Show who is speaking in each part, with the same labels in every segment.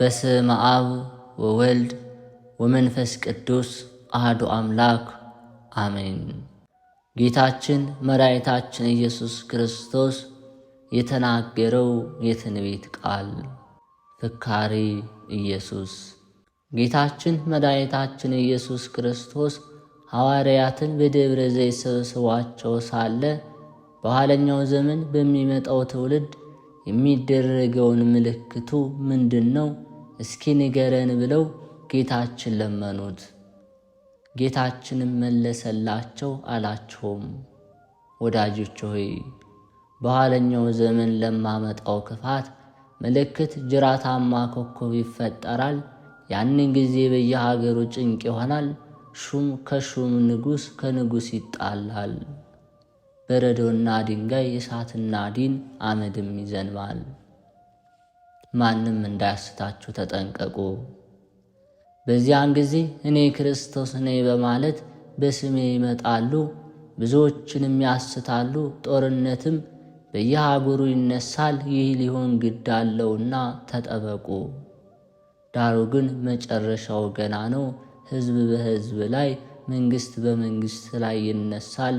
Speaker 1: በስመ አብ ወወልድ ወመንፈስ ቅዱስ አሐዱ አምላክ አሜን። ጌታችን መድኃኒታችን ኢየሱስ ክርስቶስ የተናገረው የትንቢት ቃል። ፍካሬ ኢየሱስ። ጌታችን መድኃኒታችን ኢየሱስ ክርስቶስ ሐዋርያትን በደብረ ዘይት ሰብስቧቸው ሳለ በኋለኛው ዘመን በሚመጣው ትውልድ የሚደረገውን ምልክቱ ምንድን ነው? እስኪ ንገረን ብለው ጌታችን ለመኑት። ጌታችንም መለሰላቸው አላቸውም፣ ወዳጆች ሆይ በኋለኛው ዘመን ለማመጣው ክፋት ምልክት ጅራታማ ኮከብ ይፈጠራል። ያንን ጊዜ በየሀገሩ ጭንቅ ይሆናል። ሹም ከሹም ንጉሥ ከንጉሥ ይጣላል። በረዶና ድንጋይ እሳትና ዲን አመድም ይዘንባል። ማንም እንዳያስታችሁ ተጠንቀቁ። በዚያን ጊዜ እኔ ክርስቶስ ነኝ በማለት በስሜ ይመጣሉ፣ ብዙዎችንም ያስታሉ። ጦርነትም በየሀገሩ ይነሳል። ይህ ሊሆን ግድ አለውና ተጠበቁ። ዳሩ ግን መጨረሻው ገና ነው። ሕዝብ በሕዝብ ላይ፣ መንግሥት በመንግሥት ላይ ይነሳል።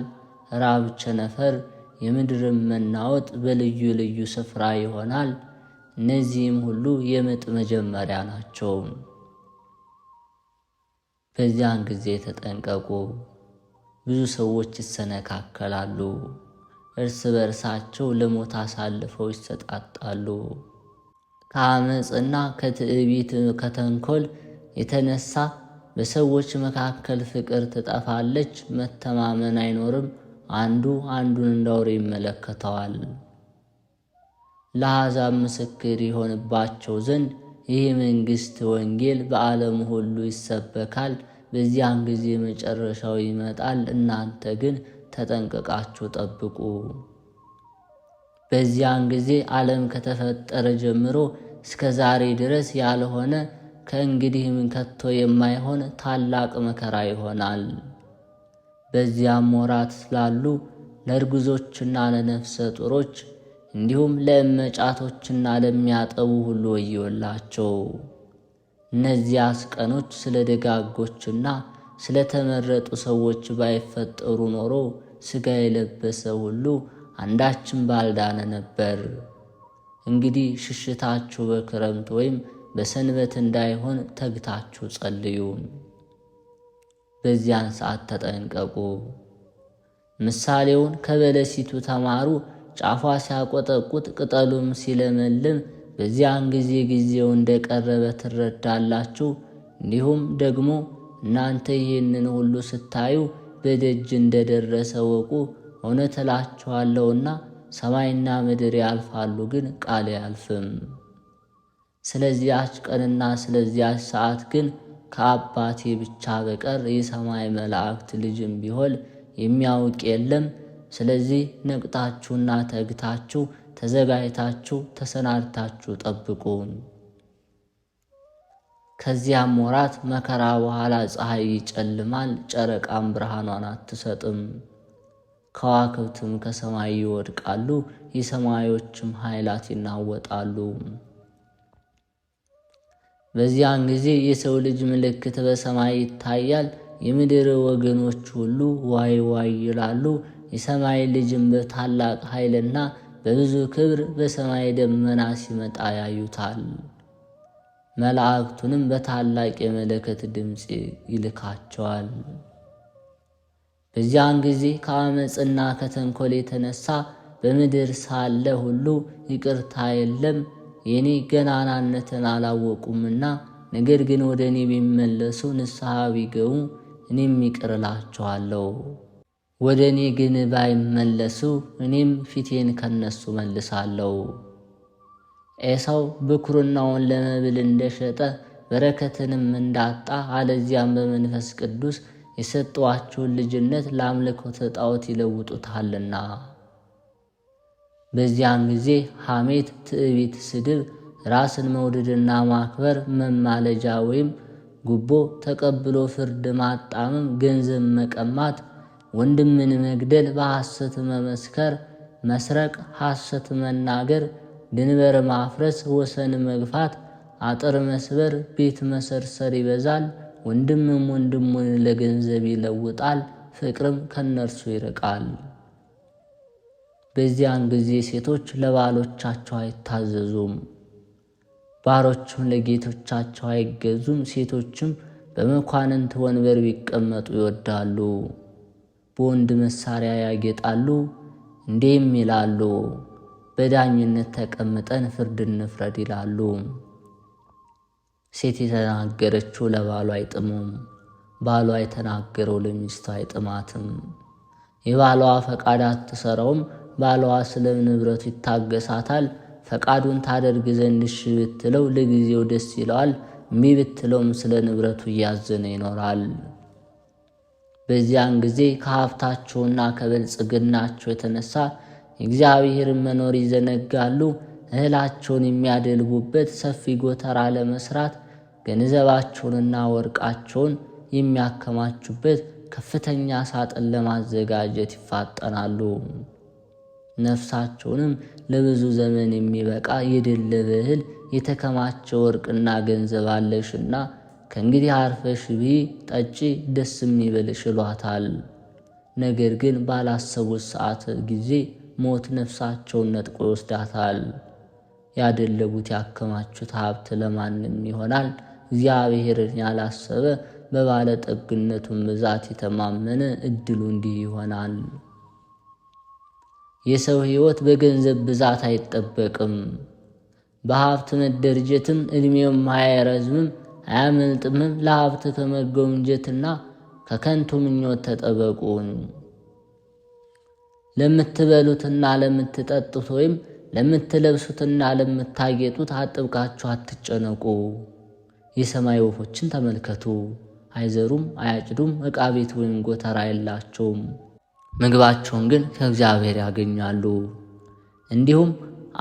Speaker 1: ራብ፣ ቸነፈር፣ የምድርም መናወጥ በልዩ ልዩ ስፍራ ይሆናል። እነዚህም ሁሉ የምጥ መጀመሪያ ናቸው። በዚያን ጊዜ ተጠንቀቁ። ብዙ ሰዎች ይሰነካከላሉ፣ እርስ በርሳቸው ለሞት አሳልፈው ይሰጣጣሉ። ከአመፅና ከትዕቢት ከተንኮል የተነሳ በሰዎች መካከል ፍቅር ትጠፋለች፣ መተማመን አይኖርም። አንዱ አንዱን እንደ አውሬ ይመለከተዋል። ለአሕዛብ ምስክር ይሆንባቸው ዘንድ ይህ መንግሥት ወንጌል በዓለም ሁሉ ይሰበካል። በዚያን ጊዜ መጨረሻው ይመጣል። እናንተ ግን ተጠንቅቃችሁ ጠብቁ። በዚያን ጊዜ ዓለም ከተፈጠረ ጀምሮ እስከ ዛሬ ድረስ ያልሆነ ከእንግዲህም ከቶ የማይሆን ታላቅ መከራ ይሆናል። በዚያም ወራት ላሉ ለእርጉዞችና ለነፍሰ ጡሮች እንዲሁም ለእመጫቶችና ለሚያጠቡ ሁሉ ወዮላቸው። እነዚያስ ቀኖች ስለ ደጋጎችና ስለ ተመረጡ ሰዎች ባይፈጠሩ ኖሮ ሥጋ የለበሰ ሁሉ አንዳችን ባልዳነ ነበር። እንግዲህ ሽሽታችሁ በክረምት ወይም በሰንበት እንዳይሆን ተግታችሁ ጸልዩ። በዚያን ሰዓት ተጠንቀቁ። ምሳሌውን ከበለሲቱ ተማሩ። ጫፏ ሲያቆጠቁጥ ቅጠሉም ሲለመልም በዚያን ጊዜ ጊዜው እንደቀረበ ትረዳላችሁ። እንዲሁም ደግሞ እናንተ ይህንን ሁሉ ስታዩ በደጅ እንደደረሰ ወቁ። እውነት እላችኋለሁና ሰማይና ምድር ያልፋሉ፣ ግን ቃሌ አያልፍም። ስለዚያች ቀንና ስለዚያች ሰዓት ግን ከአባቴ ብቻ በቀር የሰማይ መላእክት ልጅም ቢሆን የሚያውቅ የለም። ስለዚህ ነቅታችሁና ተግታችሁ ተዘጋጅታችሁ ተሰናድታችሁ ጠብቁ። ከዚያም ወራት መከራ በኋላ ፀሐይ ይጨልማል፣ ጨረቃም ብርሃኗን አትሰጥም፣ ከዋክብትም ከሰማይ ይወድቃሉ፣ የሰማዮችም ኃይላት ይናወጣሉ። በዚያን ጊዜ የሰው ልጅ ምልክት በሰማይ ይታያል። የምድር ወገኖች ሁሉ ዋይ ዋይ ይላሉ። የሰማይ ልጅም በታላቅ ኃይልና በብዙ ክብር በሰማይ ደመና ሲመጣ ያዩታል። መላእክቱንም በታላቅ የመለከት ድምፅ ይልካቸዋል። በዚያን ጊዜ ከአመፅና ከተንኮል የተነሳ በምድር ሳለ ሁሉ ይቅርታ የለም። የእኔ ገናናነትን አላወቁምና፣ ነገር ግን ወደ እኔ ቢመለሱ ንስሐ ቢገቡ እኔም ይቅር እላቸዋለሁ። ወደ እኔ ግን ባይመለሱ እኔም ፊቴን ከነሱ መልሳለሁ። ኤሳው ብኩርናውን ለመብል እንደሸጠ በረከትንም እንዳጣ፣ አለዚያም በመንፈስ ቅዱስ የሰጠዋቸውን ልጅነት ለአምልኮተ ጣዖት ይለውጡታልና። በዚያን ጊዜ ሐሜት፣ ትዕቢት፣ ስድብ፣ ራስን መውደድና ማክበር፣ መማለጃ ወይም ጉቦ ተቀብሎ ፍርድ ማጣመም፣ ገንዘብ መቀማት፣ ወንድምን መግደል፣ በሐሰት መመስከር፣ መስረቅ፣ ሐሰት መናገር፣ ድንበር ማፍረስ፣ ወሰን መግፋት፣ አጥር መስበር ቤት መሰርሰር ይበዛል። ወንድምም ወንድሙን ለገንዘብ ይለውጣል፣ ፍቅርም ከነርሱ ይርቃል። በዚያን ጊዜ ሴቶች ለባሎቻቸው አይታዘዙም፣ ባሮችም ለጌቶቻቸው አይገዙም። ሴቶችም በመኳንንት ወንበር ቢቀመጡ ይወዳሉ፣ በወንድ መሳሪያ ያጌጣሉ። እንዲህም ይላሉ፣ በዳኝነት ተቀምጠን ፍርድ እንፍረድ ይላሉ። ሴት የተናገረችው ለባሏ አይጥሙም፣ ባሏ የተናገረው ለሚስቱ አይጥማትም። የባሏ ፈቃድ አትሰራውም፣ ባሏ ስለ ንብረቱ ይታገሳታል። ፈቃዱን ታደርግ ዘንድ እሺ ብትለው ለጊዜው ደስ ይለዋል፣ እምቢ ብትለውም ስለ ንብረቱ እያዘነ ይኖራል። በዚያን ጊዜ ከሀብታቸውና ከብልጽግናቸው የተነሳ የእግዚአብሔርን መኖር ይዘነጋሉ። እህላቸውን የሚያደልቡበት ሰፊ ጎተራ ለመስራት ገንዘባቸውንና ወርቃቸውን የሚያከማቹበት ከፍተኛ ሳጥን ለማዘጋጀት ይፋጠናሉ። ነፍሳቸውንም ለብዙ ዘመን የሚበቃ የደለበ እህል የተከማቸ ወርቅና ገንዘብ አለሽና ከእንግዲህ አርፈሽ ብዪ ጠጪ፣ ደስም ይበልሽ ይሏታል። ነገር ግን ባላሰቡት ሰዓት ጊዜ ሞት ነፍሳቸውን ነጥቆ ይወስዳታል። ያደለቡት ያከማቹት ሀብት ለማንም ይሆናል። እግዚአብሔርን ያላሰበ በባለጠግነቱም ብዛት የተማመነ እድሉ እንዲህ ይሆናል። የሰው ሕይወት በገንዘብ ብዛት አይጠበቅም። በሀብት መደርጀትም ዕድሜውም አይረዝምም አያመልጥምም። ለሀብት ከመጎምጀትና ከከንቱ ምኞት ተጠበቁ። ለምትበሉትና ለምትጠጡት ወይም ለምትለብሱትና ለምታጌጡት አጥብቃችሁ አትጨነቁ። የሰማይ ወፎችን ተመልከቱ፣ አይዘሩም አያጭዱም፣ ዕቃ ቤት ወይም ጎተራ የላቸውም፣ ምግባቸውን ግን ከእግዚአብሔር ያገኛሉ። እንዲሁም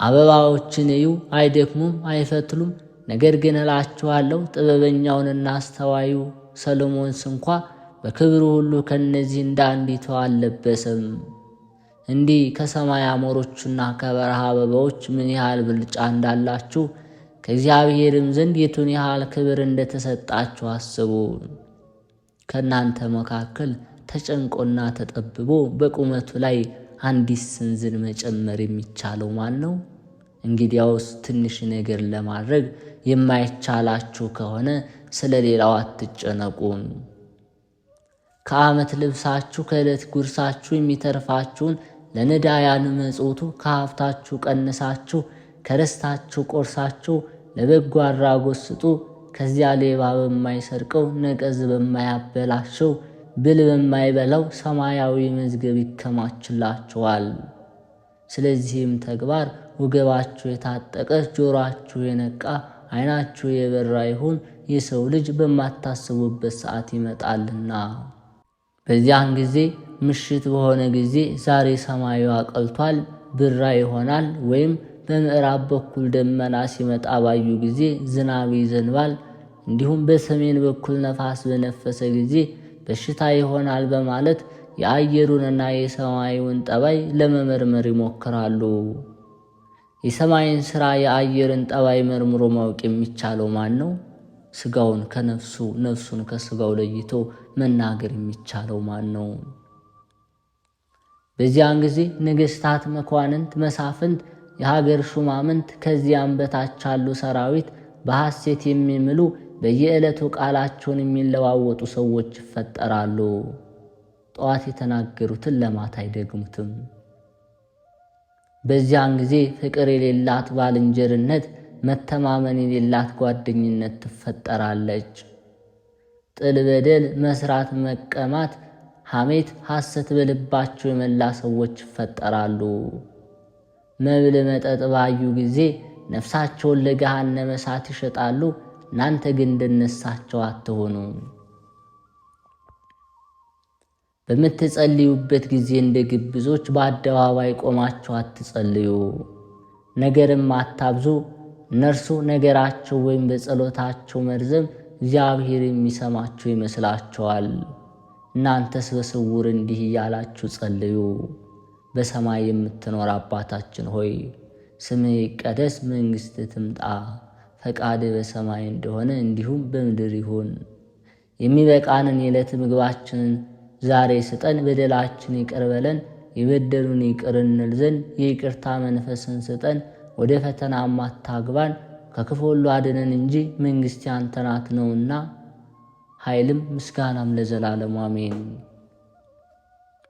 Speaker 1: አበባዎችን እዩ፣ አይደክሙም አይፈትሉም። ነገር ግን እላችኋለሁ ጥበበኛውንና አስተዋዩ ሰሎሞንስ እንኳ በክብሩ ሁሉ ከእነዚህ እንደ አንዲቱ አልለበሰም። እንዲህ ከሰማይ አሞሮችና ከበረሃ አበባዎች ምን ያህል ብልጫ እንዳላችሁ ከእግዚአብሔርም ዘንድ የቱን ያህል ክብር እንደተሰጣችሁ አስቡ። ከእናንተ መካከል ተጨንቆና ተጠብቦ በቁመቱ ላይ አንዲት ስንዝር መጨመር የሚቻለው ማን ነው? እንግዲያውስ ትንሽ ነገር ለማድረግ የማይቻላችሁ ከሆነ ስለ ሌላው አትጨነቁን። ከዓመት ልብሳችሁ ከዕለት ጉርሳችሁ የሚተርፋችሁን ለነዳያን መጽውቱ ከሀብታችሁ ቀንሳችሁ ከርስታችሁ ቆርሳችሁ ለበጎ አድራጎት ስጡ። ከዚያ ሌባ በማይሰርቀው ነቀዝ በማያበላሸው ብል በማይበላው ሰማያዊ መዝገብ ይከማችላችኋል። ስለዚህም ተግባር ወገባችሁ የታጠቀ ጆሮአችሁ የነቃ ዓይናችሁ የበራ ይሁን። የሰው ልጅ በማታስቡበት ሰዓት ይመጣልና። በዚያን ጊዜ ምሽት በሆነ ጊዜ ዛሬ ሰማዩ አቀልቷል ብራ ይሆናል፣ ወይም በምዕራብ በኩል ደመና ሲመጣ ባዩ ጊዜ ዝናብ ይዘንባል፣ እንዲሁም በሰሜን በኩል ነፋስ በነፈሰ ጊዜ በሽታ ይሆናል በማለት የአየሩንና የሰማዩን ጠባይ ለመመርመር ይሞክራሉ። የሰማይን ሥራ የአየርን ጠባይ መርምሮ ማወቅ የሚቻለው ማን ነው? ሥጋውን ከነፍሱ ነፍሱን ከሥጋው ለይቶ መናገር የሚቻለው ማን ነው? በዚያን ጊዜ ነገሥታት፣ መኳንንት፣ መሳፍንት፣ የሀገር ሹማምንት ከዚያም በታች ያሉ ሰራዊት በሐሴት የሚምሉ በየዕለቱ ቃላቸውን የሚለዋወጡ ሰዎች ይፈጠራሉ። ጠዋት የተናገሩትን ለማታ አይደግሙትም። በዚያን ጊዜ ፍቅር የሌላት ባልንጀርነት፣ መተማመን የሌላት ጓደኝነት ትፈጠራለች። ጥል፣ በደል፣ መስራት፣ መቀማት፣ ሐሜት፣ ሐሰት በልባቸው የመላ ሰዎች ይፈጠራሉ። መብል መጠጥ ባዩ ጊዜ ነፍሳቸውን ለገሃነመ እሳት ይሸጣሉ። እናንተ ግን እንደነሳቸው አትሆኑ። በምትጸልዩበት ጊዜ እንደ ግብዞች በአደባባይ ቆማችሁ አትጸልዩ፣ ነገርም አታብዙ። እነርሱ ነገራቸው ወይም በጸሎታቸው መርዘም እግዚአብሔር የሚሰማቸው ይመስላቸዋል። እናንተስ በስውር እንዲህ እያላችሁ ጸልዩ። በሰማይ የምትኖር አባታችን ሆይ ስምህ ይቀደስ፣ መንግሥትህ ትምጣ፣ ፈቃድ በሰማይ እንደሆነ እንዲሁም በምድር ይሁን። የሚበቃንን የዕለት ምግባችንን ዛሬ ስጠን፣ በደላችን ይቅር በለን የበደሉን ይቅር እንል ዘንድ የይቅርታ መንፈስን ስጠን፣ ወደ ፈተናም አታግባን ከክፉ ሁሉ አድነን እንጂ መንግሥት ያንተ ናት ነውና ኃይልም ምስጋናም ለዘላለሙ አሜን።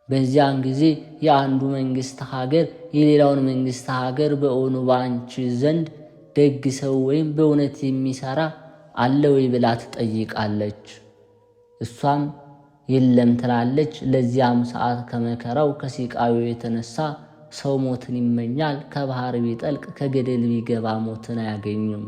Speaker 1: በዚያን ጊዜ የአንዱ መንግሥት ሀገር የሌላውን መንግሥት ሀገር በእውኑ በአንቺ ዘንድ ደግ ሰው ወይም በእውነት የሚሠራ አለ ወይ ብላ ትጠይቃለች። እሷም የለም ትላለች። ለዚያም ሰዓት ከመከራው ከሲቃዩ የተነሳ ሰው ሞትን ይመኛል። ከባህር ቢጠልቅ ከገደል ቢገባ ሞትን አያገኝም።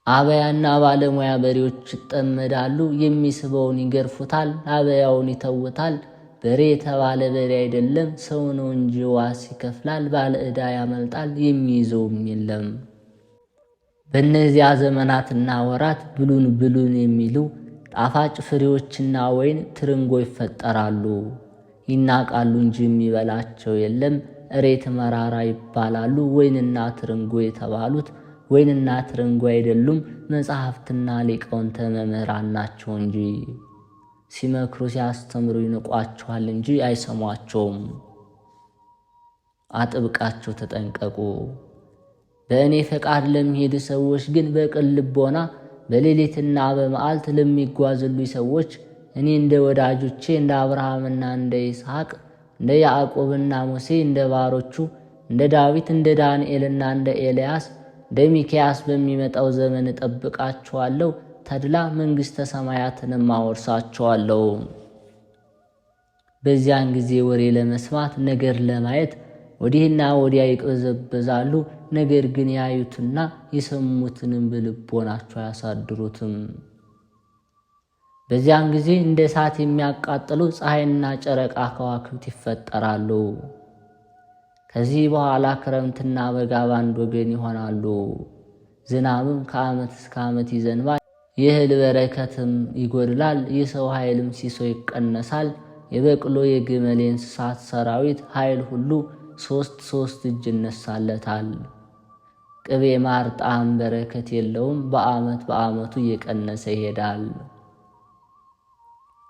Speaker 1: አበያና ባለሙያ በሬዎች ይጠመዳሉ። የሚስበውን ይገርፉታል፣ አበያውን ይተውታል። በሬ የተባለ በሬ አይደለም ሰው ነው እንጂ ዋስ ይከፍላል። ባለ ዕዳ ያመልጣል፣ የሚይዘውም የለም። በእነዚያ ዘመናትና ወራት ብሉን ብሉን የሚሉ ጣፋጭ ፍሬዎችና ወይን ትርንጎ ይፈጠራሉ። ይናቃሉ እንጂ የሚበላቸው የለም። እሬት መራራ ይባላሉ። ወይንና ትርንጎ የተባሉት ወይንና ትርንጎ አይደሉም፣ መጻሕፍትና ሊቃውንተ መምህራን ናቸው እንጂ። ሲመክሩ ሲያስተምሩ ይንቋችኋል እንጂ አይሰሟቸውም። አጥብቃቸው ተጠንቀቁ። በእኔ ፈቃድ ለሚሄዱ ሰዎች ግን በቅን ልቦና በሌሊትና በመዓልት ለሚጓዙልኝ ሰዎች እኔ እንደ ወዳጆቼ እንደ አብርሃምና እንደ ይስሐቅ እንደ ያዕቆብና ሙሴ እንደ ባሮቹ እንደ ዳዊት እንደ ዳንኤልና እንደ ኤልያስ እንደ ሚክያስ በሚመጣው ዘመን እጠብቃቸዋለሁ። ተድላ መንግሥተ ሰማያትንም አወርሳቸዋለሁ። በዚያን ጊዜ ወሬ ለመስማት ነገር ለማየት ወዲህና ወዲያ ይቅበዘበዛሉ። ነገር ግን ያዩትና የሰሙትንም በልቦናቸው አያሳድሩትም። በዚያን ጊዜ እንደ እሳት የሚያቃጥሉ ፀሐይና ጨረቃ ከዋክብት ይፈጠራሉ። ከዚህ በኋላ ክረምትና በጋ በአንድ ወገን ይሆናሉ። ዝናብም ከዓመት እስከ ዓመት ይዘንባል። የእህል በረከትም ይጎድላል። የሰው ኃይልም ሲሶ ይቀነሳል። የበቅሎ የግመል የእንስሳት ሰራዊት ኃይል ሁሉ ሦስት እጅ ይነሳለታል። ቅቤ ማር ጣዕም በረከት የለውም። በዓመት በዓመቱ እየቀነሰ ይሄዳል።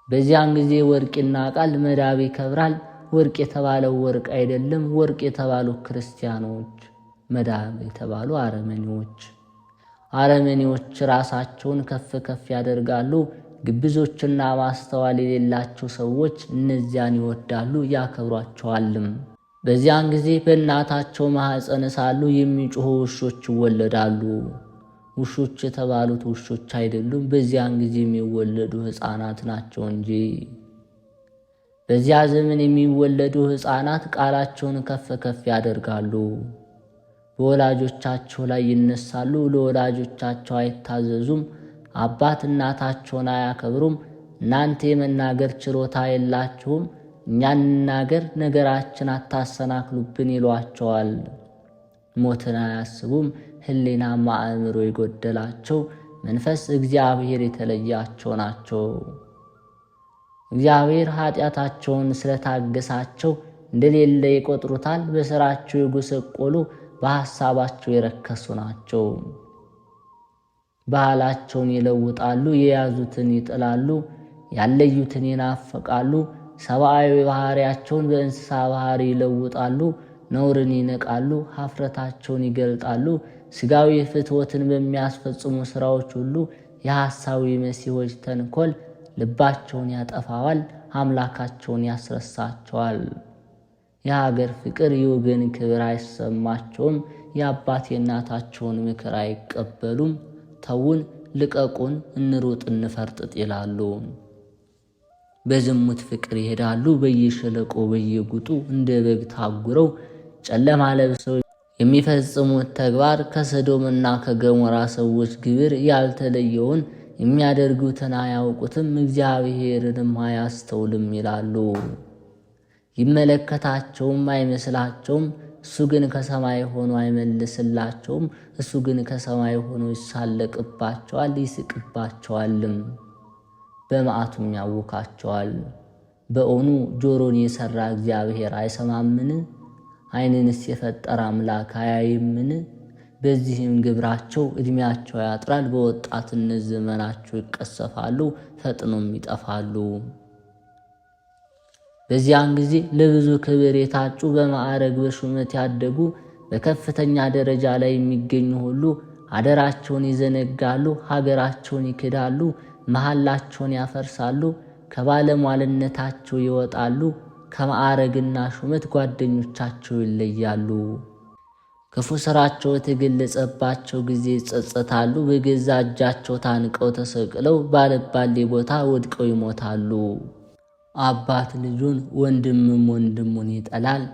Speaker 1: በዚያን ጊዜ ወርቅ ይናቃል፣ መዳብ ይከብራል። ወርቅ የተባለው ወርቅ አይደለም፣ ወርቅ የተባሉ ክርስቲያኖች፣ መዳብ የተባሉ አረመኔዎች። አረመኔዎች ራሳቸውን ከፍ ከፍ ያደርጋሉ። ግብዞችና ማስተዋል የሌላቸው ሰዎች እነዚያን ይወዳሉ ያከብሯቸዋልም። በዚያን ጊዜ በእናታቸው ማኅፀን ሳሉ የሚጮኹ ውሾች ይወለዳሉ። ውሾች የተባሉት ውሾች አይደሉም፣ በዚያን ጊዜ የሚወለዱ ሕፃናት ናቸው እንጂ። በዚያ ዘመን የሚወለዱ ሕፃናት ቃላቸውን ከፍ ከፍ ያደርጋሉ። በወላጆቻቸው ላይ ይነሳሉ፣ ለወላጆቻቸው አይታዘዙም። አባት እናታቸውን አያከብሩም። እናንተ የመናገር ችሎታ የላችሁም፣ እኛ እንናገር፣ ነገራችን አታሰናክሉብን ይሏቸዋል። ሞትን አያስቡም። ሕሊናማ አእምሮ የጎደላቸው መንፈስ እግዚአብሔር የተለያቸው ናቸው። እግዚአብሔር ኃጢአታቸውን ስለታገሳቸው እንደሌለ ይቆጥሩታል። በሥራቸው የጎሰቆሉ በሐሳባቸው የረከሱ ናቸው። ባህላቸውን ይለውጣሉ፣ የያዙትን ይጥላሉ፣ ያለዩትን ይናፈቃሉ። ሰብአዊ ባህሪያቸውን በእንስሳ ባህሪ ይለውጣሉ። ነውርን ይንቃሉ፣ ኀፍረታቸውን ይገልጣሉ። ሥጋዊ ፍትወትን በሚያስፈጽሙ ሥራዎች ሁሉ የሐሳዊ መሲሖች ተንኰል ልባቸውን ያጠፋዋል፣ አምላካቸውን ያስረሳቸዋል። የሀገር ፍቅር የወገን ክብር አይሰማቸውም። የአባት የእናታቸውን ምክር አይቀበሉም። ተውን፣ ልቀቁን፣ እንሩጥ፣ እንፈርጥጥ ይላሉ። በዝሙት ፍቅር ይሄዳሉ። በየሸለቆ በየጉጡ እንደ በግ ታጉረው ጨለማ ለብሰው የሚፈጽሙት ተግባር ከሰዶምና ከገሞራ ሰዎች ግብር ያልተለየውን የሚያደርጉትን አያውቁትም፣ እግዚአብሔርንም አያስተውልም ይላሉ። ይመለከታቸውም አይመስላቸውም። እሱ ግን ከሰማይ ሆኖ አይመልስላቸውም። እሱ ግን ከሰማይ ሆኖ ይሳለቅባቸዋል፣ ይስቅባቸዋልም፣ በመዓቱም ያውካቸዋል። በእውኑ ጆሮን የሠራ እግዚአብሔር አይሰማምን? ዓይንንስ የፈጠረ አምላክ አያይምን? በዚህም ግብራቸው ዕድሜያቸው ያጥራል፣ በወጣትነት ዘመናቸው ይቀሰፋሉ፣ ፈጥኖም ይጠፋሉ። በዚያን ጊዜ ለብዙ ክብር የታጩ፣ በማዕረግ በሹመት ያደጉ፣ በከፍተኛ ደረጃ ላይ የሚገኙ ሁሉ አደራቸውን ይዘነጋሉ፣ ሀገራቸውን ይክዳሉ፣ መሐላቸውን ያፈርሳሉ፣ ከባለሟልነታቸው ይወጣሉ፣ ከማዕረግና ሹመት ጓደኞቻቸው ይለያሉ። ክፉ ሥራቸው የተገለጸባቸው ጊዜ ይጸጸታሉ፣ በገዛ እጃቸው ታንቀው ተሰቅለው ባልባሌ ቦታ ወድቀው ይሞታሉ። አባት ልጁን፣ ወንድምም ወንድሙን ይጠላል፣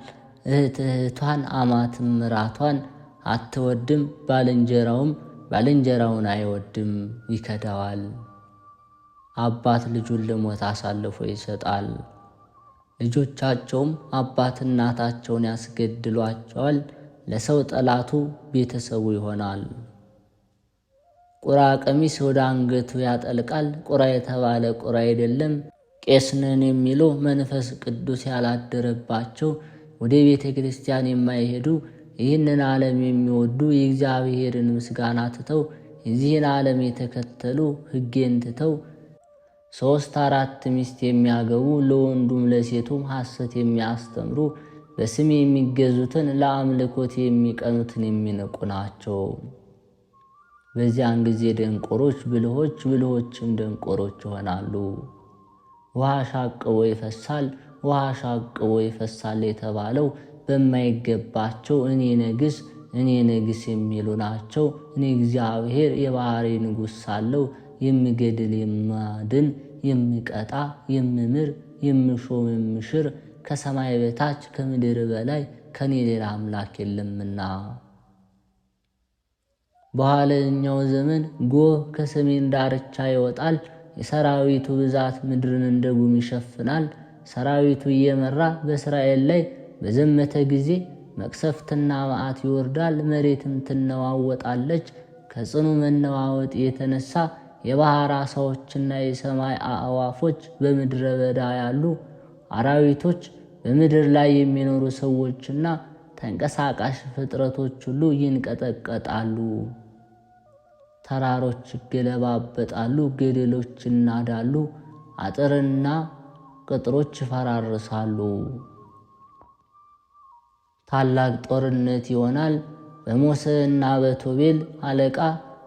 Speaker 1: እህት እህቷን፣ አማትም ምራቷን አትወድም፣ ባልንጀራውም ባልንጀራውን አይወድም፣ ይከዳዋል። አባት ልጁን ለሞት አሳልፎ ይሰጣል። ልጆቻቸውም አባት እናታቸውን ያስገድሏቸዋል። ለሰው ጠላቱ ቤተሰቡ ይሆናል። ቁራ ቀሚስ ወደ አንገቱ ያጠልቃል። ቁራ የተባለ ቁራ አይደለም። ቄስ ነን የሚሉ መንፈስ ቅዱስ ያላደረባቸው ወደ ቤተ ክርስቲያን የማይሄዱ ይህንን ዓለም የሚወዱ የእግዚአብሔርን ምስጋና ትተው የዚህን ዓለም የተከተሉ ሕጌን ትተው 3-4 ሚስት የሚያገቡ ለወንዱም ለሴቱም ሐሰት የሚያስተምሩ በስም የሚገዙትን ለአምልኮት የሚቀኑትን የሚነቁ ናቸው። በዚያን ጊዜ ደንቆሮች ብልሆች፣ ብልሆችም ደንቆሮች ይሆናሉ። ውሃ ሻቅቦ ይፈሳል፣ ውሃ ሻቅቦ ይፈሳል የተባለው በማይገባቸው እኔ ነግስ የሚሉ ናቸው። እኔ እግዚአብሔር የባሕሪ ንጉሥ ሳለሁ የምገድል፣ የማድን፣ የምቀጣ፣ የምምር፣ የምሾም፣ የምሽር ከሰማይ በታች ከምድር በላይ ከኔ ሌላ አምላክ የለምና። በኋለኛው ዘመን ጎህ ከሰሜን ዳርቻ ይወጣል። የሰራዊቱ ብዛት ምድርን እንደ ጉም ይሸፍናል። ሰራዊቱ እየመራ በእስራኤል ላይ በዘመተ ጊዜ መቅሰፍትና መዓት ይወርዳል። መሬትም ትነዋወጣለች። ከጽኑ መነዋወጥ የተነሳ የባሕር ዓሣዎችና የሰማይ አዕዋፎች፣ በምድረ በዳ ያሉ አራዊቶች፣ በምድር ላይ የሚኖሩ ሰዎችና ተንቀሳቃሽ ፍጥረቶች ሁሉ ይንቀጠቀጣሉ። ተራሮች ይገለባበጣሉ፣ ገደሎች ይናዳሉ፣ አጥርና ቅጥሮች ይፈራርሳሉ። ታላቅ ጦርነት ይሆናል። በሞሰና በቶቤል አለቃ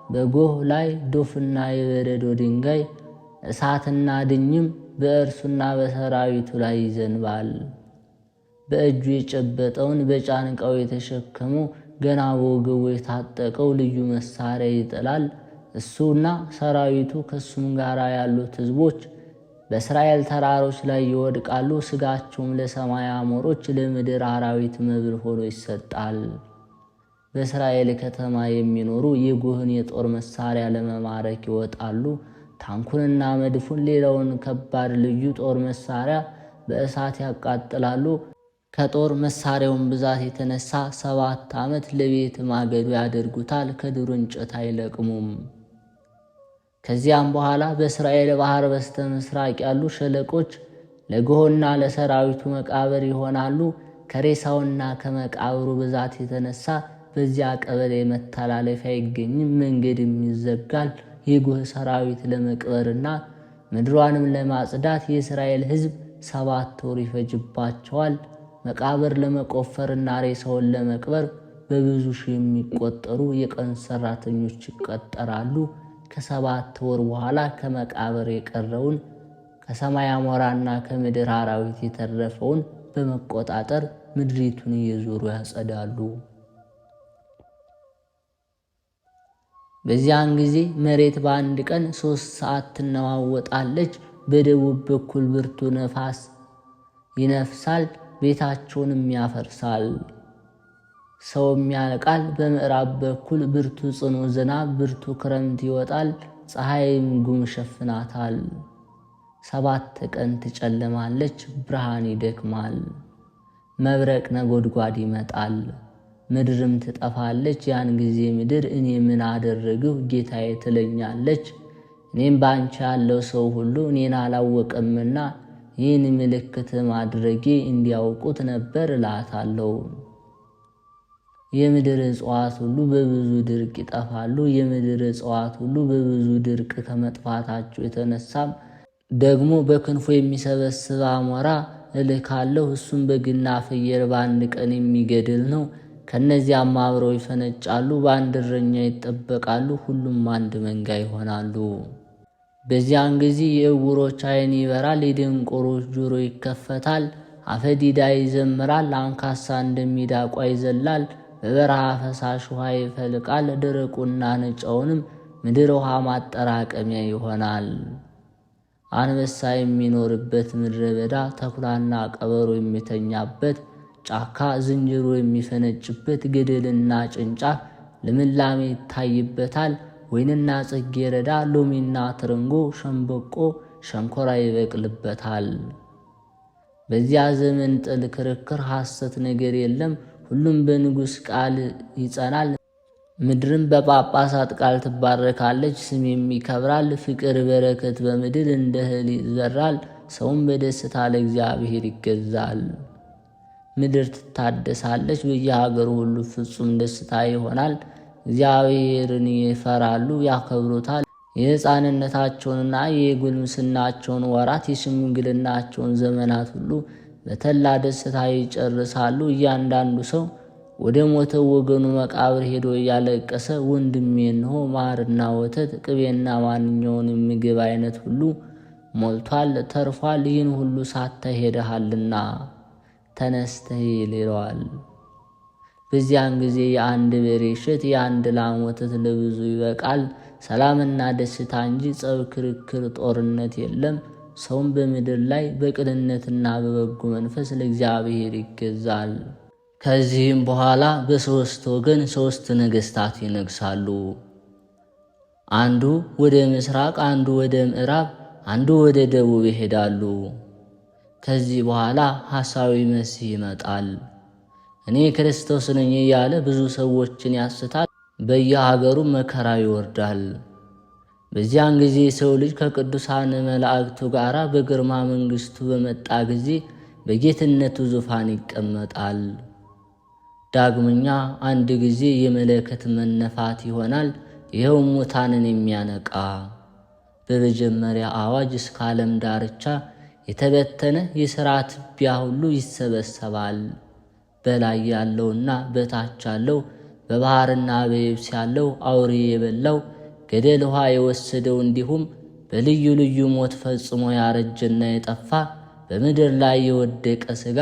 Speaker 1: በጎህ ላይ ዶፍና የበረዶ ድንጋይ እሳትና ድኝም በእርሱና በሰራዊቱ ላይ ይዘንባል። በእጁ የጨበጠውን በጫንቃው የተሸከመው ገና በወገቡ የታጠቀው ልዩ መሳሪያ ይጥላል። እሱና ሰራዊቱ ከሱም ጋር ያሉት ሕዝቦች በእስራኤል ተራሮች ላይ ይወድቃሉ። ሥጋቸውም ለሰማይ አሞሮች፣ ለምድር አራዊት መብል ሆኖ ይሰጣል። በእስራኤል ከተማ የሚኖሩ የጎህን የጦር መሳሪያ ለመማረክ ይወጣሉ። ታንኩንና መድፉን፣ ሌላውን ከባድ ልዩ ጦር መሳሪያ በእሳት ያቃጥላሉ። ከጦር መሳሪያውን ብዛት የተነሳ 7 ዓመት ለቤት ማገዶ ያደርጉታል። ከዱር እንጨት አይለቅሙም። ከዚያም በኋላ በእስራኤል ባሕር በስተ ምስራቅ ያሉ ሸለቆች ለጎህና ለሰራዊቱ መቃብር ይሆናሉ። ከሬሳውና ከመቃብሩ ብዛት የተነሳ በዚያ ቀበሌ መተላለፊያ አይገኝም፣ መንገድም ይዘጋል። የጎህ ሰራዊት ለመቅበርና ምድሯንም ለማጽዳት የእስራኤል ሕዝብ 7 ወር ይፈጅባቸዋል። መቃብር ለመቆፈርና ሬሳውን ለመቅበር በብዙ ሺህ የሚቆጠሩ የቀን ሰራተኞች ይቀጠራሉ። ከ7 ወር በኋላ ከመቃብር የቀረውን ከሰማይ አሞራና ከምድር አራዊት የተረፈውን በመቆጣጠር ምድሪቱን እየዞሩ ያጸዳሉ። በዚያን ጊዜ መሬት በአንድ ቀን 3 ሰዓት ትነዋወጣለች። በደቡብ በኩል ብርቱ ነፋስ ይነፍሳል፣ ቤታቸውንም ያፈርሳል፣ ሰውም ያልቃል። በምዕራብ በኩል ብርቱ ጽኑ ዝናብ፣ ብርቱ ክረምት ይወጣል፣ ፀሐይም ጉም ሸፍናታል። 7 ቀን ትጨልማለች፣ ብርሃን ይደክማል። መብረቅ ነጎድጓድ ይመጣል፣ ምድርም ትጠፋለች። ያን ጊዜ ምድር እኔ ምን አደረግሁ ጌታዬ ትለኛለች። እኔም ባንቺ ያለው ሰው ሁሉ እኔን አላወቀምና ይህን ምልክት ማድረጌ እንዲያውቁት ነበር እላታለሁ። የምድር እጽዋት ሁሉ በብዙ ድርቅ ይጠፋሉ። የምድር እጽዋት ሁሉ በብዙ ድርቅ ከመጥፋታቸው የተነሳም ደግሞ በክንፉ የሚሰበስብ አሞራ እልካለሁ። እሱም በግና ፍየል በአንድ ቀን የሚገድል ነው። ከእነዚያም አብረው ይፈነጫሉ፣ በአንድ እረኛ ይጠበቃሉ፣ ሁሉም አንድ መንጋ ይሆናሉ። በዚያን ጊዜ የዕውሮች ዓይን ይበራል፣ የደንቆሮች ጆሮ ይከፈታል፣ አፈዲዳ ይዘምራል፣ አንካሳ እንደሚዳቋ ይዘላል፣ በበረሃ ፈሳሽ ውሃ ይፈልቃል፣ ደረቁና ነጫውንም ምድር ውሃ ማጠራቀሚያ ይሆናል። አንበሳ የሚኖርበት ምድረ በዳ፣ ተኩላና ቀበሮ የሚተኛበት ጫካ፣ ዝንጀሮ የሚፈነጭበት ገደልና ጭንጫ ልምላሜ ይታይበታል። ወይንና ጽጌረዳ፣ ሎሚና ትርንጎ፣ ሸምበቆ፣ ሸንኮራ ይበቅልበታል። በዚያ ዘመን ጥል፣ ክርክር፣ ሐሰት ነገር የለም። ሁሉም በንጉሥ ቃል ይጸናል። ምድርም በጳጳሳት ቃል ትባረካለች። ስሜም ይከብራል። ፍቅር በረከት በምድር እንደ እህል ይዘራል። ሰውም በደስታ ለእግዚአብሔር ይገዛል። ምድር ትታደሳለች። በየሀገሩ ሁሉ ፍጹም ደስታ ይሆናል። እግዚአብሔርን ይፈራሉ ያከብሩታል። የሕፃንነታቸውንና የጉልምስናቸውን ወራት የሽምግልናቸውን ዘመናት ሁሉ በተላ ደስታ ይጨርሳሉ። እያንዳንዱ ሰው ወደ ሞተው ወገኑ መቃብር ሄዶ እያለቀሰ ወንድሜ እንሆ ማርና ወተት ቅቤና ማንኛውንም ምግብ አይነት ሁሉ ሞልቷል፣ ተርፏል። ይህን ሁሉ ሳታይ ሄደሃልና ተነስተህ ይለዋል። በዚያን ጊዜ የአንድ በሬ እሸት የአንድ ላም ወተት ለብዙ ይበቃል። ሰላምና ደስታ እንጂ ጸብ፣ ክርክር፣ ጦርነት የለም። ሰውም በምድር ላይ በቅንነትና በበጎ መንፈስ ለእግዚአብሔር ይገዛል። ከዚህም በኋላ በሦስት ወገን 3 ነገሥታት ይነግሳሉ። አንዱ ወደ ምስራቅ፣ አንዱ ወደ ምዕራብ፣ አንዱ ወደ ደቡብ ይሄዳሉ። ከዚህ በኋላ ሐሳዊ መሲህ ይመጣል። እኔ ክርስቶስ ነኝ እያለ ብዙ ሰዎችን ያስታል። በየሀገሩ መከራ ይወርዳል። በዚያን ጊዜ የሰው ልጅ ከቅዱሳን መላእክቱ ጋር በግርማ መንግሥቱ በመጣ ጊዜ በጌትነቱ ዙፋን ይቀመጣል። ዳግመኛ አንድ ጊዜ የመለከት መነፋት ይሆናል። ይኸውም ሙታንን የሚያነቃ። በመጀመሪያ አዋጅ እስከ ዓለም ዳርቻ የተበተነ የሥራ ትቢያ ሁሉ ይሰበሰባል። በላይ ያለውና በታች ያለው፣ በባሕርና በየብስ ያለው፣ አውሬ የበላው፣ ገደል ውሃ የወሰደው፣ እንዲሁም በልዩ ልዩ ሞት ፈጽሞ ያረጀና የጠፋ በምድር ላይ የወደቀ ሥጋ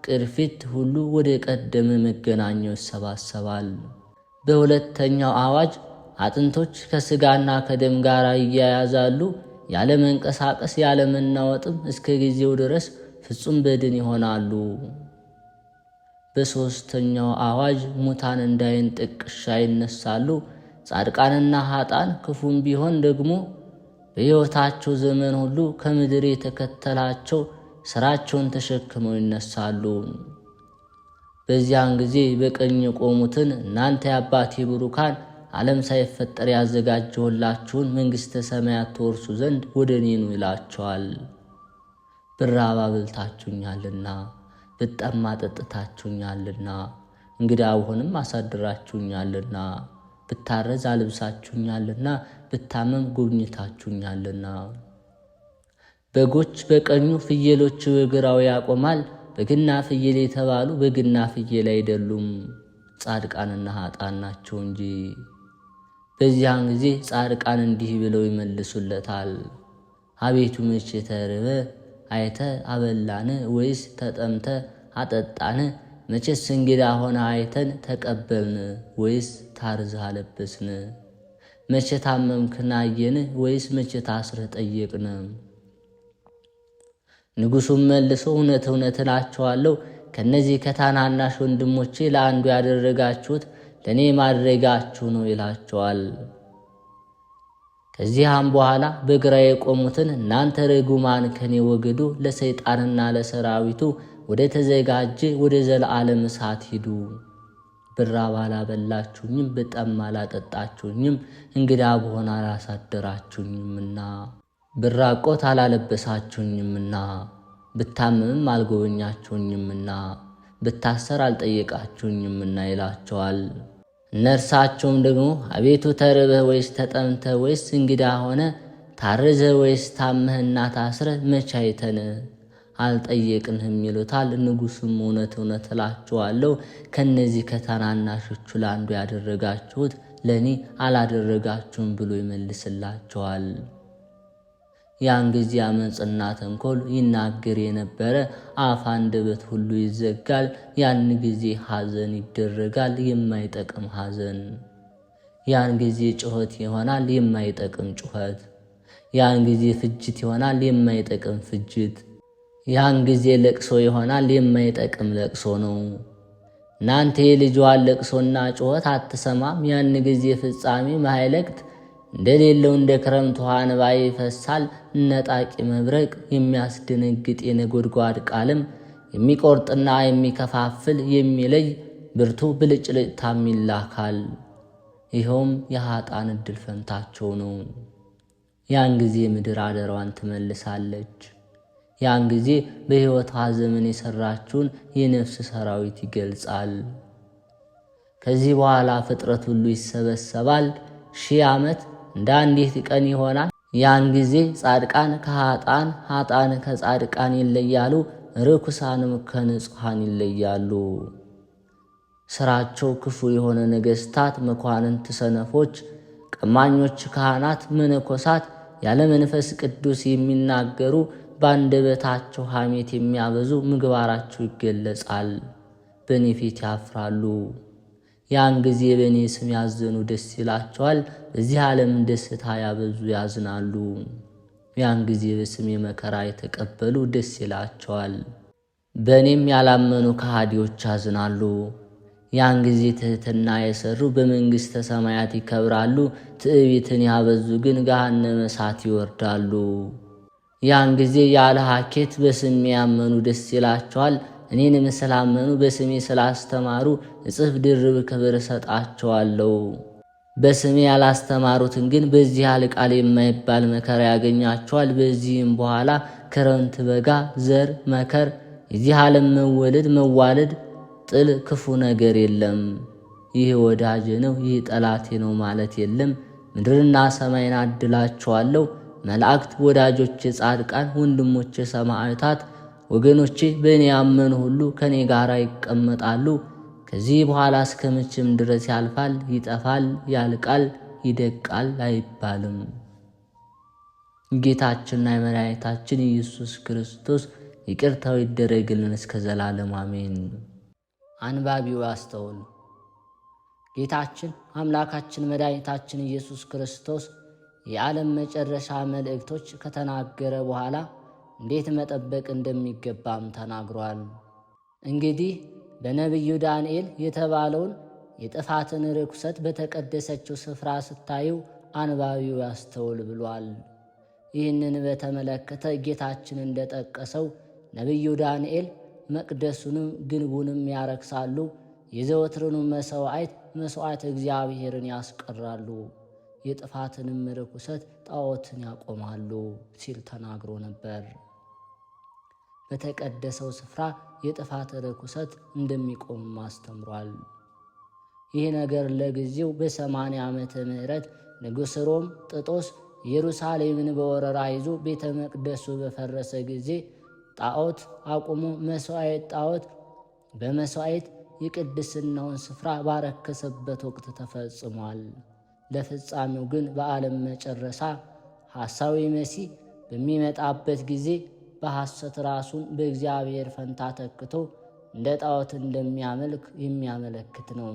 Speaker 1: ቅርፊት ሁሉ ወደ ቀደመ መገናኛው ይሰባሰባል። በሁለተኛው አዋጅ አጥንቶች ከሥጋና ከደም ጋር ይያያዛሉ። ያለ መንቀሳቀስ ያለ መናወጥም እስከ ጊዜው ድረስ ፍጹም በድን ይሆናሉ። በሦስተኛው አዋጅ ሙታን እንዳይን ጥቅሻ ይነሳሉ። ጻድቃንና ኃጥአን ክፉም ቢሆን ደግሞ በሕይወታቸው ዘመን ሁሉ ከምድር የተከተላቸው ሥራቸውን ተሸክመው ይነሳሉ። በዚያን ጊዜ በቀኝ የቆሙትን እናንተ የአባቴ ብሩካን ዓለም ሳይፈጠር ያዘጋጀሁላችሁን መንግሥተ ሰማያት ትወርሱ ዘንድ ወደ እኔ ኑ ይላቸዋል። ብራብ አብልታችሁኛልና፣ ብጠማ ጠጥታችሁኛልና፣ እንግዳ ብሆንም አሳድራችሁኛልና፣ ብታረዝ አልብሳችሁኛልና፣ ብታመም ጎብኝታችሁኛልና። በጎች በቀኙ ፍየሎች በግራው ያቆማል። በግና ፍየል የተባሉ በግና ፍየል አይደሉም፣ ጻድቃንና ኃጥአን ናቸው እንጂ። በዚያን ጊዜ ጻድቃን እንዲህ ብለው ይመልሱለታል። አቤቱ መቼ ተርበ አይተ አበላን? ወይስ ተጠምተ አጠጣን? መቼስ እንግዳ ሆነ አይተን ተቀበልን? ወይስ ታርዘህ አለበስን? መቼ ታመምክን አየን? ወይስ መቼ ታስረህ ጠየቅን? ንጉሡም መልሶ እውነት እውነት እላችኋለሁ ከእነዚህ ከታናናሽ ወንድሞቼ ለአንዱ ያደረጋችሁት ለእኔ ማድረጋችሁ ነው ይላቸዋል። ከዚያም በኋላ በግራ የቆሙትን እናንተ ርጉማን ከኔ ወግዱ፣ ለሰይጣንና ለሰራዊቱ ወደ ተዘጋጀ ወደ ዘለዓለም እሳት ሂዱ። ብራብ አላበላችሁኝም፣ ብጠማ አላጠጣችሁኝም፣ እንግዳ ብሆን አላሳደራችሁኝምና፣ ብራቆት አላለበሳችሁኝምና፣ ብታመምም አልጎበኛችሁኝምና፣ ብታሰር አልጠየቃችሁኝምና ይላቸዋል። እነርሳቸውም ደግሞ አቤቱ ተርበህ ወይስ ተጠምተህ ወይስ እንግዳ ሆነ ታርዘህ ወይስ ታመህና ታስረህ መቼ አይተን አልጠየቅንህም ይሉታል። ንጉሡም እውነት እውነት እላችኋለሁ ከእነዚህ ከታናናሾቹ ለአንዱ ያደረጋችሁት ለእኔ አላደረጋችሁም ብሎ ይመልስላቸዋል። ያን ጊዜ ዓመፅና ተንኮል ይናገር የነበረ አፍ አንደበት ሁሉ ይዘጋል። ያን ጊዜ ሐዘን ይደረጋል፣ የማይጠቅም ሐዘን። ያን ጊዜ ጩኸት ይሆናል፣ የማይጠቅም ጩኸት። ያን ጊዜ ፍጅት ይሆናል፣ የማይጠቅም ፍጅት። ያን ጊዜ ለቅሶ ይሆናል፣ የማይጠቅም ለቅሶ ነው። እናንተ የልጅዋን ለቅሶና ጩኸት አትሰማም? ያን ጊዜ ፍጻሜ ማይለቅት እንደሌለው እንደ ክረምት ውሃ እንባ ይፈሳል። ነጣቂ መብረቅ፣ የሚያስደነግጥ የነጎድጓድ ቃልም፣ የሚቆርጥና የሚከፋፍል የሚለይ ብርቱ ብልጭልጭታም ይላካል። ይኸውም የኃጥአን ዕድል ፈንታቸው ነው። ያን ጊዜ ምድር አደሯን ትመልሳለች። ያን ጊዜ በሕይወቷ ዘመን የሠራችውን የነፍስ ሰራዊት ይገልጻል። ከዚህ በኋላ ፍጥረት ሁሉ ይሰበሰባል። 1000 ዓመት እንደ አንዲት ቀን ይሆናል። ያን ጊዜ ጻድቃን ከኃጥአን፣ ኃጥአን ከጻድቃን ይለያሉ፣ ርኩሳንም ከንጹሐን ይለያሉ። ሥራቸው ክፉ የሆነ ነገሥታት፣ መኳንንት፣ ሰነፎች፣ ቀማኞች፣ ካህናት፣ መነኮሳት፣ ያለ መንፈስ ቅዱስ የሚናገሩ፣ በአንደበታቸው ሐሜት የሚያበዙ ምግባራቸው ይገለጻል። በእኔ ፊት ያፍራሉ። ያን ጊዜ በእኔ ስም ያዘኑ ደስ ይላቸዋል፣ በዚህ ዓለም ደስታ ያበዙ ያዝናሉ። ያን ጊዜ በስሜ መከራ የተቀበሉ ደስ ይላቸዋል፣ በእኔም ያላመኑ ከሃዲዎች ያዝናሉ። ያን ጊዜ ትሕትና የሠሩ በመንግሥተ ሰማያት ይከብራሉ፣ ትዕቢትን ያበዙ ግን ገሃነመ እሳት ይወርዳሉ። ያን ጊዜ ያለ ሐኬት በስሜ ያመኑ ደስ ይላቸዋል፣ እኔንም ስላመኑ በስሜ ስላስተማሩ እጥፍ ድርብ ክብር እሰጣቸዋለሁ። በስሜ ያላስተማሩትን ግን በዚህ ያልቃል የማይባል መከራ ያገኛቸዋል። በዚህም በኋላ ክረምት፣ በጋ፣ ዘር፣ መከር፣ የዚህ ዓለም መወለድ፣ መዋለድ፣ ጥል፣ ክፉ ነገር የለም። ይህ ወዳጄ ነው፣ ይህ ጠላቴ ነው ማለት የለም። ምድርና ሰማይን አድላቸዋለሁ። መላእክት፣ ወዳጆቼ፣ ጻድቃን፣ ወንድሞቼ፣ ሰማዕታት፣ ወገኖቼ በእኔ ያመኑ ሁሉ ከእኔ ጋር ይቀመጣሉ። ከዚህ በኋላ እስከ መቼም ድረስ ያልፋል፣ ይጠፋል፣ ያልቃል፣ ይደቃል አይባልም። ጌታችንና የመድኃኒታችን ኢየሱስ ክርስቶስ ይቅርታው ይደረግልን እስከ ዘላለም አሜን። አንባቢው ያስተውል። ጌታችን አምላካችን መድኃኒታችን ኢየሱስ ክርስቶስ የዓለም መጨረሻ መልእክቶች ከተናገረ በኋላ እንዴት መጠበቅ እንደሚገባም ተናግሯል። እንግዲህ በነቢዩ ዳንኤል የተባለውን የጥፋትን ርኩሰት በተቀደሰችው ስፍራ ስታዩ አንባቢው ያስተውል ብሏል። ይህንን በተመለከተ ጌታችን እንደጠቀሰው ነቢዩ ዳንኤል መቅደሱንም ግንቡንም ያረክሳሉ፣ የዘወትርኑ መሥዋዕት እግዚአብሔርን ያስቀራሉ፣ የጥፋትንም ርኩሰት ጣዖትን ያቆማሉ ሲል ተናግሮ ነበር። በተቀደሰው ስፍራ የጥፋት ርኩሰት እንደሚቆምም አስተምሯል። ይህ ነገር ለጊዜው በ80 ዓመተ ምህረት ንጉሥ ሮም ጥጦስ ኢየሩሳሌምን በወረራ ይዞ ቤተ መቅደሱ በፈረሰ ጊዜ ጣዖት አቁሞ ጣዖት በመሥዋዕት የቅድስናውን ስፍራ ባረከሰበት ወቅት ተፈጽሟል። ለፍጻሜው ግን በዓለም መጨረሻ ሐሳዊ መሲህ በሚመጣበት ጊዜ በሐሰት ራሱን በእግዚአብሔር ፈንታ ተክቶ እንደ ጣዖት እንደሚያመልክ የሚያመለክት ነው።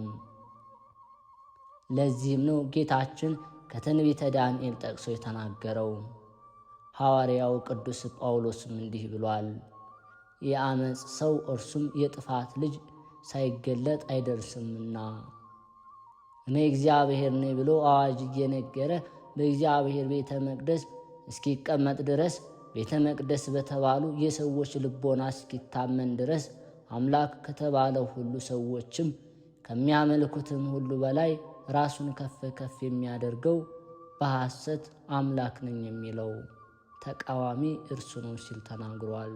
Speaker 1: ለዚህም ነው ጌታችን ከትንቢተ ዳንኤል ጠቅሶ የተናገረው። ሐዋርያው ቅዱስ ጳውሎስም እንዲህ ብሏል፣ የአመፅ ሰው እርሱም የጥፋት ልጅ ሳይገለጥ አይደርስምና። እኔ እግዚአብሔር ነኝ ብሎ አዋጅ እየነገረ በእግዚአብሔር ቤተ መቅደስ እስኪቀመጥ ድረስ ቤተ መቅደስ በተባሉ የሰዎች ልቦና እስኪታመን ድረስ አምላክ ከተባለው ሁሉ ሰዎችም ከሚያመልኩትም ሁሉ በላይ ራሱን ከፍ ከፍ የሚያደርገው በሐሰት አምላክ ነኝ የሚለው ተቃዋሚ እርሱ ነው ሲል ተናግሯል።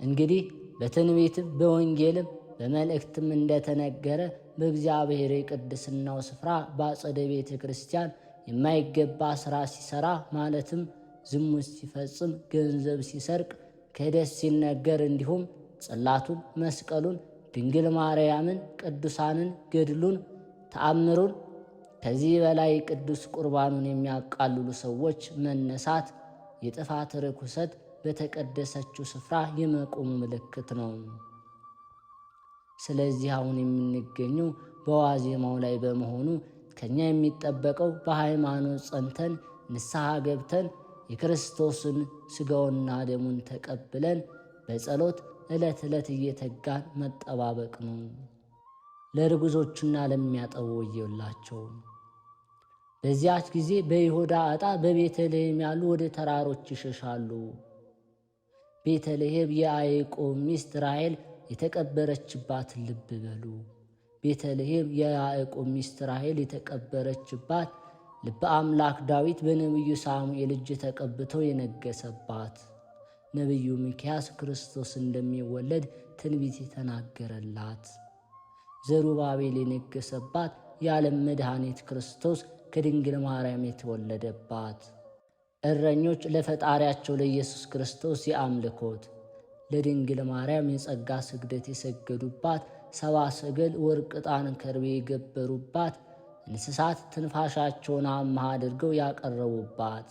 Speaker 1: እንግዲህ በትንቢትም በወንጌልም በመልእክትም እንደተነገረ በእግዚአብሔር የቅድስናው ስፍራ በአጸደ ቤተ ክርስቲያን የማይገባ ሥራ ሲሠራ ማለትም ዝሙት ሲፈጽም፣ ገንዘብ ሲሰርቅ፣ ክህደት ሲነገር፣ እንዲሁም ጽላቱን፣ መስቀሉን፣ ድንግል ማርያምን፣ ቅዱሳንን፣ ገድሉን፣ ተአምሩን ከዚህ በላይ ቅዱስ ቁርባኑን የሚያቃልሉ ሰዎች መነሳት የጥፋት ርኩሰት በተቀደሰችው ስፍራ የመቆሙ ምልክት ነው። ስለዚህ አሁን የምንገኘው በዋዜማው ላይ በመሆኑ ከኛ የሚጠበቀው በሃይማኖት ጸንተን ንስሐ ገብተን የክርስቶስን ሥጋውና ደሙን ተቀብለን በጸሎት ዕለት ዕለት እየተጋን መጠባበቅ ነው። ለርጉዞቹና ለሚያጠቡ ወዮላቸው። በዚያች ጊዜ በይሁዳ ዕጣ በቤተልሔም ያሉ ወደ ተራሮች ይሸሻሉ። ቤተልሔም የያዕቆብ ሚስት ራሔል የተቀበረችባትን ልብ በሉ። ቤተልሔም የያዕቆብ ሚስት ራሔል የተቀበረችባት፣ ልበ አምላክ ዳዊት በነቢዩ ሳሙኤል እጅ ተቀብቶ የነገሰባት፣ ነቢዩ ሚክያስ ክርስቶስ እንደሚወለድ ትንቢት የተናገረላት፣ ዘሩባቤል የነገሰባት፣ የዓለም መድኃኒት ክርስቶስ ከድንግል ማርያም የተወለደባት፣ እረኞች ለፈጣሪያቸው ለኢየሱስ ክርስቶስ የአምልኮት ለድንግል ማርያም የጸጋ ስግደት የሰገዱባት፣ ሰባ ሰገል ወርቅ፣ ዕጣን፣ ከርቤ የገበሩባት፣ እንስሳት ትንፋሻቸውን አምሃ አድርገው ያቀረቡባት፣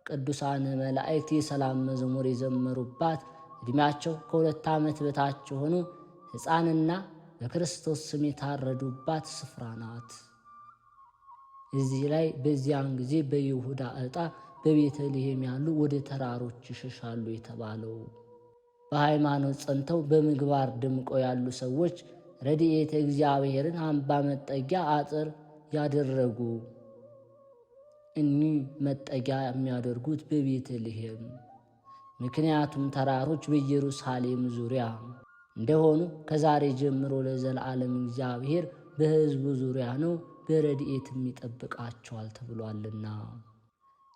Speaker 1: ቅዱሳን መላእክት የሰላም መዝሙር የዘመሩባት፣ ዕድሜያቸው ከ2 ዓመት በታች የሆኑ ሕፃንና በክርስቶስ ስም የታረዱባት ስፍራ ናት። እዚህ ላይ በዚያን ጊዜ በይሁዳ ዕጣ በቤተልሔም ያሉ ወደ ተራሮች ይሸሻሉ የተባለው በሃይማኖት ጸንተው በምግባር ድምቀው ያሉ ሰዎች ረድኤተ እግዚአብሔርን አምባ መጠጊያ አጥር ያደረጉ፣ እኒህ መጠጊያ የሚያደርጉት በቤተልሔም ምክንያቱም ተራሮች በኢየሩሳሌም ዙሪያ እንደሆኑ ከዛሬ ጀምሮ ለዘላለም እግዚአብሔር በሕዝቡ ዙሪያ ነው፣ በረድኤትም ይጠብቃቸዋል ተብሏልና።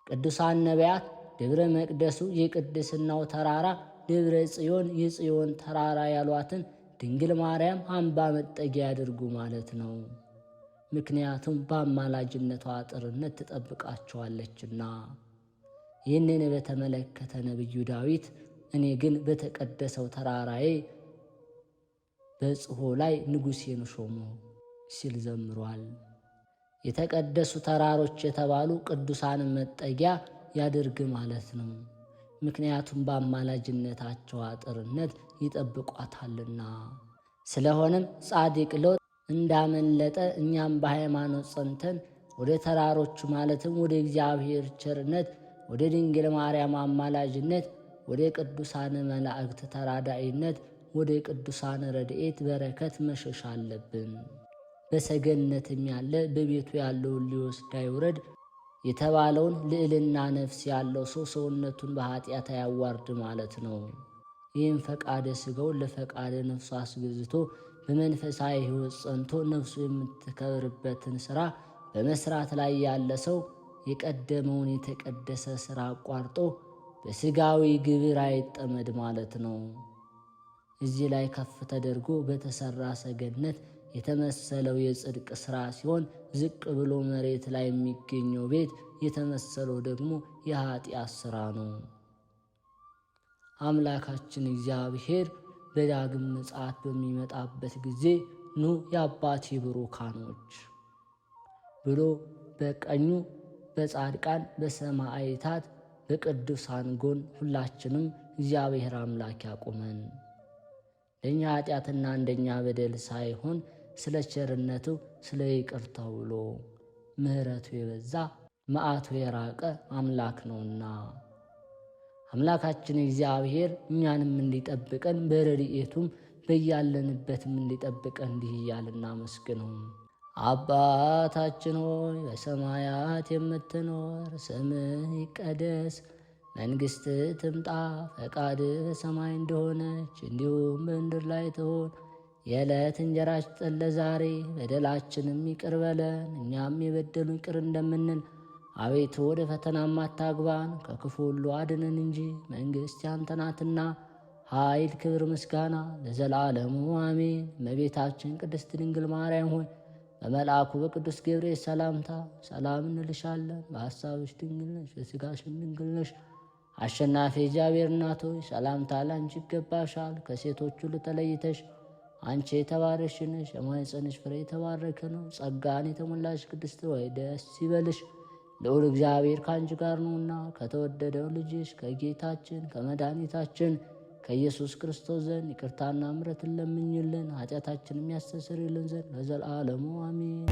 Speaker 1: ቅዱሳን ነቢያት ደብረ መቅደሱ የቅድስናው ተራራ ደብረ ጽዮን የጽዮን ተራራ ያሏትን ድንግል ማርያም አምባ መጠጊያ ያድርጉ ማለት ነው። ምክንያቱም በአማላጅነቷ አጥርነት ትጠብቃቸዋለችና። ይህንን በተመለከተ ነቢዩ ዳዊት እኔ ግን በተቀደሰው ተራራዬ በጽሖ ላይ ንጉሴን ሾሞ ሲል ዘምሯል። የተቀደሱ ተራሮች የተባሉ ቅዱሳን መጠጊያ ያድርግ ማለት ነው። ምክንያቱም በአማላጅነታቸው አጥርነት ይጠብቋታልና። ስለሆነም ጻድቅ ሎጥ እንዳመለጠ እኛም በሃይማኖት ጸንተን ወደ ተራሮቹ ማለትም ወደ እግዚአብሔር ቸርነት፣ ወደ ድንግል ማርያም አማላጅነት፣ ወደ ቅዱሳን መላእክት ተራዳኢነት፣ ወደ ቅዱሳን ረድኤት በረከት መሸሽ አለብን። በሰገነትም ያለ በቤቱ ያለውን ሊወስድ አይውረድ የተባለውን ልዕልና ነፍስ ያለው ሰው ሰውነቱን በኃጢአት አያዋርድ ማለት ነው። ይህም ፈቃደ ሥጋውን ለፈቃደ ነፍሱ አስገዝቶ በመንፈሳዊ ሕይወት ጸንቶ ነፍሱ የምትከብርበትን ሥራ በመሥራት ላይ ያለ ሰው የቀደመውን የተቀደሰ ሥራ አቋርጦ በሥጋዊ ግብር አይጠመድ ማለት ነው። እዚህ ላይ ከፍ ተደርጎ በተሠራ ሰገነት የተመሰለው የጽድቅ ሥራ ሲሆን፣ ዝቅ ብሎ መሬት ላይ የሚገኘው ቤት የተመሰለው ደግሞ የኃጢአት ሥራ ነው። አምላካችን እግዚአብሔር በዳግም ምጽአት በሚመጣበት ጊዜ ኑ የአባቴ ብሩካኖች ብሎ በቀኙ በጻድቃን በሰማዕታት በቅዱሳን ጎን ሁላችንም እግዚአብሔር አምላክ ያቁመን። ለእኛ ኃጢአትና እንደኛ በደል ሳይሆን ስለ ቸርነቱ ስለ ይቅርታው ብሎ ምሕረቱ የበዛ መዓቱ የራቀ አምላክ ነውና አምላካችን እግዚአብሔር እኛንም እንዲጠብቀን በረድኤቱም በያለንበትም እንዲጠብቀን እንዲህ እያልን እናመስግነው። አባታችን ሆይ በሰማያት የምትኖር፣ ስምህ ይቀደስ፣ መንግሥትህ ትምጣ፣ ፈቃድህ በሰማይ እንደሆነች እንዲሁም በምድር ላይ ትሆን። የዕለት እንጀራችንን ስጠን ዛሬ፣ በደላችንም ይቅር በለን እኛም የበደሉን ይቅር እንደምንል። አቤቱ ወደ ፈተናም አታግባን ከክፉ ሁሉ አድነን እንጂ መንግሥት ያንተ ናትና፣ ኃይል፣ ክብር፣ ምስጋና ለዘላለሙ አሜን። እመቤታችን ቅድስት ድንግል ማርያም ሆይ በመልአኩ በቅዱስ ገብርኤል ሰላምታ ሰላም እንልሻለን። በሐሳብሽ ድንግል ነሽ፣ በሥጋሽም ድንግል ነሽ። አሸናፊ እግዚአብሔር እናት ሆይ ሰላምታ ላንቺ ይገባሻል። ከሴቶች ሁሉ ተለይተሽ አንቺ የተባረክሽ ነሽ፣ የማኅፀንሽ ፍሬ የተባረከ ነው። ጸጋን የተሞላሽ ቅድስት ሆይ ደስ ይበልሽ፣ ልዑል እግዚአብሔር ከአንቺ ጋር ነውና ከተወደደው ልጅሽ ከጌታችን ከመድኃኒታችን ከኢየሱስ ክርስቶስ ዘንድ ይቅርታና ምሕረትን ለምኝልን ኃጢአታችንም ያስተሰርይልን ዘንድ ለዘላለሙ አሜን።